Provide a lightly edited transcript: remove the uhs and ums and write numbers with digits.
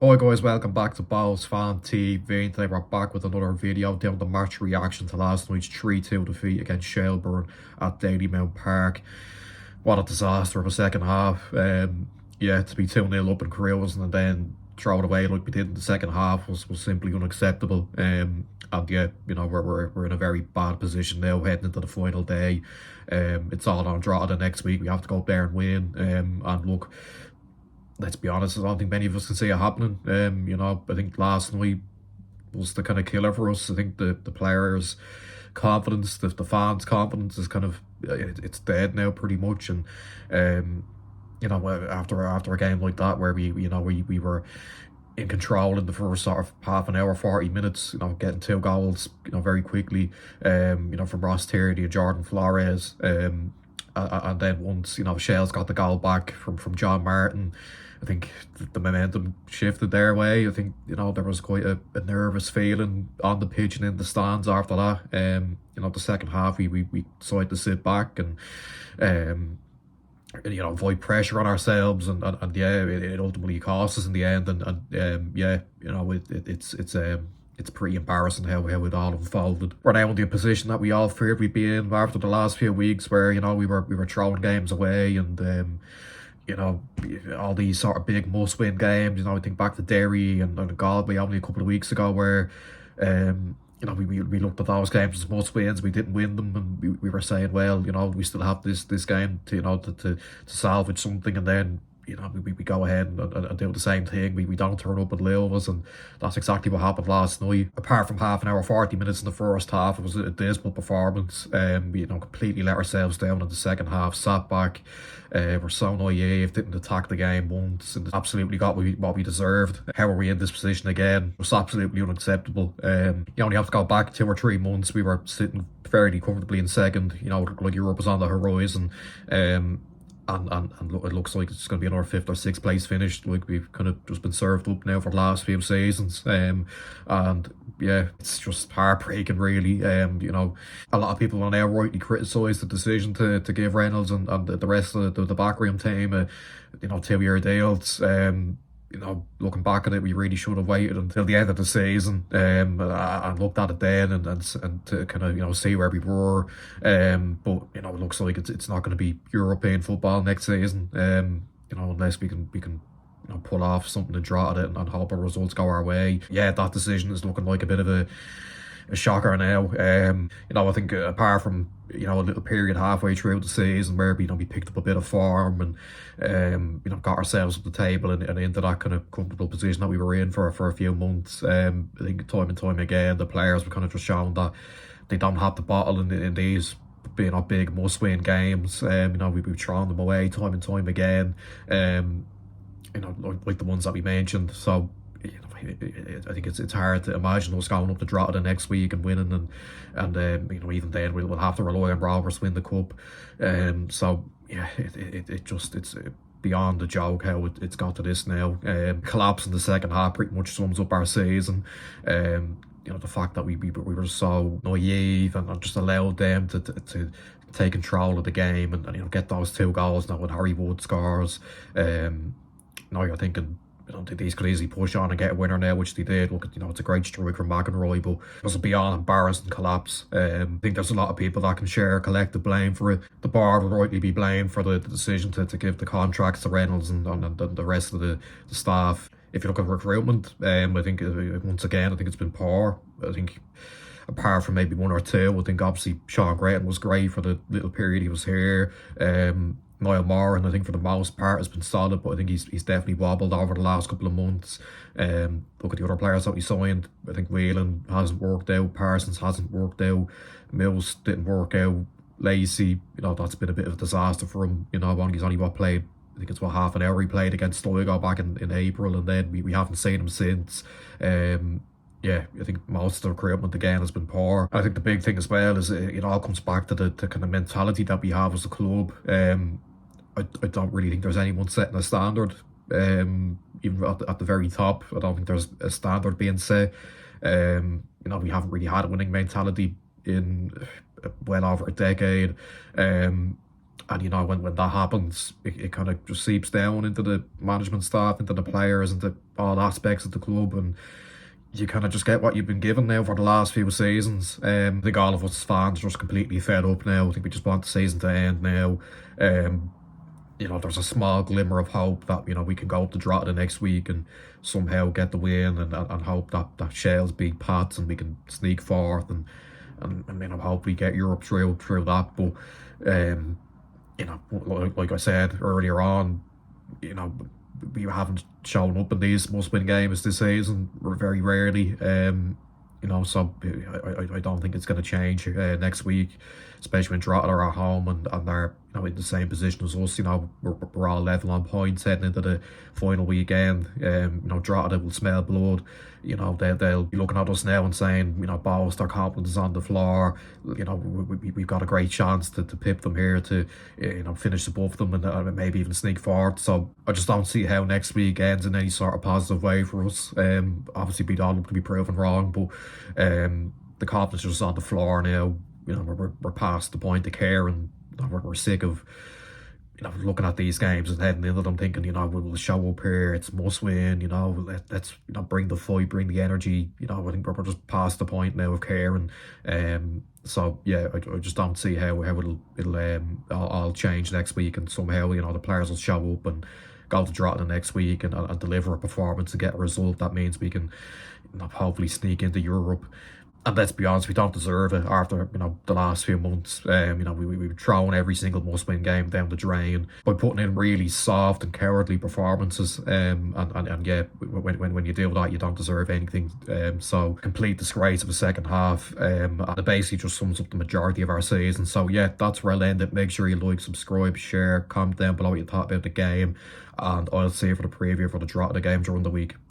Hi guys, welcome back to Bowls Fan TV. And today we're back with another video down the match reaction to last night's 3-2 defeat against Shelbourne at Dalymount Park. What a disaster of a second half. Yeah, to be 2-0 up in cruising and then throw it away like we did in the second half was simply unacceptable. And yeah, we're in a very bad position now heading into the final day. It's all on Drogheda next week. We have to go up there and win. And look, let's be honest, I don't think many of us can see it happening. I think last night was the kind of killer for us. I think the players' confidence, the fans' confidence is kind of it's dead now pretty much. And after a game like that where we were in control in the first sort of half an hour, 40 minutes, getting two goals, very quickly, from Ross Tierney and Jordan Flores. And then once Shell's got the goal back from John Martin, I think the momentum shifted their way. I think there was quite a nervous feeling on the pitch and in the stands after that. The second half we decided to sit back and avoid pressure on ourselves, and yeah, it ultimately cost us in the end. And yeah, it's pretty embarrassing how it all unfolded. We're now in the position that we all feared we'd be in after the last few weeks, where we were throwing games away, and all these sort of big must-win games. I think back to Derry and Galway only a couple of weeks ago, where we looked at those games as must wins. We didn't win them, and we were saying, well, we still have this game to salvage something, and then we go ahead and do the same thing. We don't turn up and lose, and that's exactly what happened last night. Apart from half an hour, 40 minutes in the first half, it was a dismal performance. We completely let ourselves down in the second half, sat back. We're so naive, didn't attack the game once, and absolutely got what we deserved. How are we in this position again? It was absolutely unacceptable. You only have to go back 2 or 3 months. We were sitting fairly comfortably in second. Like Europe was on the horizon. And look, it looks like it's going to be another fifth or sixth place finish. Like we've kind of just been served up now for the last few seasons. And yeah, it's just heartbreaking, really. A lot of people will now rightly criticise the decision to give Reynolds and the rest of the backroom team a 2-year deals. Looking back at it, we really should have waited until the end of the season, and looked at it then, and to kind of see where we were. But it looks like it's not going to be European football next season. Unless we can pull off something and draw at it and hope our results go our way. Yeah, that decision is looking like a bit of a shocker now. I think apart from a little period halfway through the season where we picked up a bit of form and got ourselves up the table and into that kind of comfortable position that we were in for a few months. I think time and time again the players were kind of just shown that they don't have the bottle in these big must-win games. We've thrown them away time and time again. Like the ones that we mentioned. So I think it's hard to imagine us going up to Drogheda next week and winning, and even then we'll have to rely on Rovers to win the cup. So yeah, it's beyond a joke how it's got to this now. Collapse in the second half pretty much sums up our season. The fact that we were so naive and just allowed them to take control of the game and get those two goals now when Harry Wood scores. Now you're thinking, these could easily push on and get a winner now, which they did. Look, it's a great strike from McInroy, but it was a beyond embarrassing collapse. I think there's a lot of people that can share collective blame for it. The board would rightly be blamed for the decision to give the contracts to Reynolds and the rest of the staff. If you look at recruitment, I think once again, I think it's been poor. I think apart from maybe one or two, I think obviously Sean Grayton was great for the little period he was here. Niall Moran, I think for the most part has been solid, but I think he's definitely wobbled over the last couple of months. Look at the other players that we signed. I think Whelan hasn't worked out, Parsons hasn't worked out, Mills didn't work out, Lacey, that's been a bit of a disaster for him. He's only played, I think it's half an hour he played against Sligo back in April, and then we haven't seen him since. Yeah, I think most of the recruitment again has been poor. I think the big thing as well is it all comes back to the kind of mentality that we have as a club. I don't really think there's anyone setting a standard. Even at the very top, I don't think there's a standard being set. We haven't really had a winning mentality in well over a decade. And when that happens, it kind of just seeps down into the management staff, into the players, into all aspects of the club, and you kind of just get what you've been given now for the last few seasons. I think all of us fans are just completely fed up now. I think we just want the season to end now. Um, there's a small glimmer of hope that we can go up to Drogheda next week and somehow get the win, and hope that Shels beat Pats and we can sneak forth, and hope we get Europe through that. But um, like I said earlier on, you know, we haven't shown up in these must-win games this season. We're very rarely. So I don't think it's going to change next week, especially when Drogheda are at home and they're in the same position as us. We're all level on points heading into the final weekend. Drogheda will smell blood. They'll be looking at us now and saying, boss, their confidence is on the floor. We've got a great chance to pip them here, to finish above them, and maybe even sneak forward. So I just don't see how next week ends in any sort of positive way for us. Obviously we don't look to be proven wrong, but the confidence is just on the floor now. We're past the point of care, and we're sick of looking at these games and heading into them thinking, we'll show up here, it's must win, let's bring the fight, bring the energy. I think we're just past the point now of care, and so yeah, I just don't see how it'll all change next week, and somehow the players will show up and go to Drogheda next week and deliver a performance and get a result that means we can hopefully sneak into Europe. And let's be honest, we don't deserve it after the last few months. We've thrown every single must-win game down the drain by putting in really soft and cowardly performances. And yeah, when you do that, you don't deserve anything. So complete disgrace of a second half. And it basically just sums up the majority of our season. So yeah, that's where I'll end it. Make sure you like, subscribe, share, comment down below what you thought about the game, and I'll see you for the preview for the Drogheda game during the week. But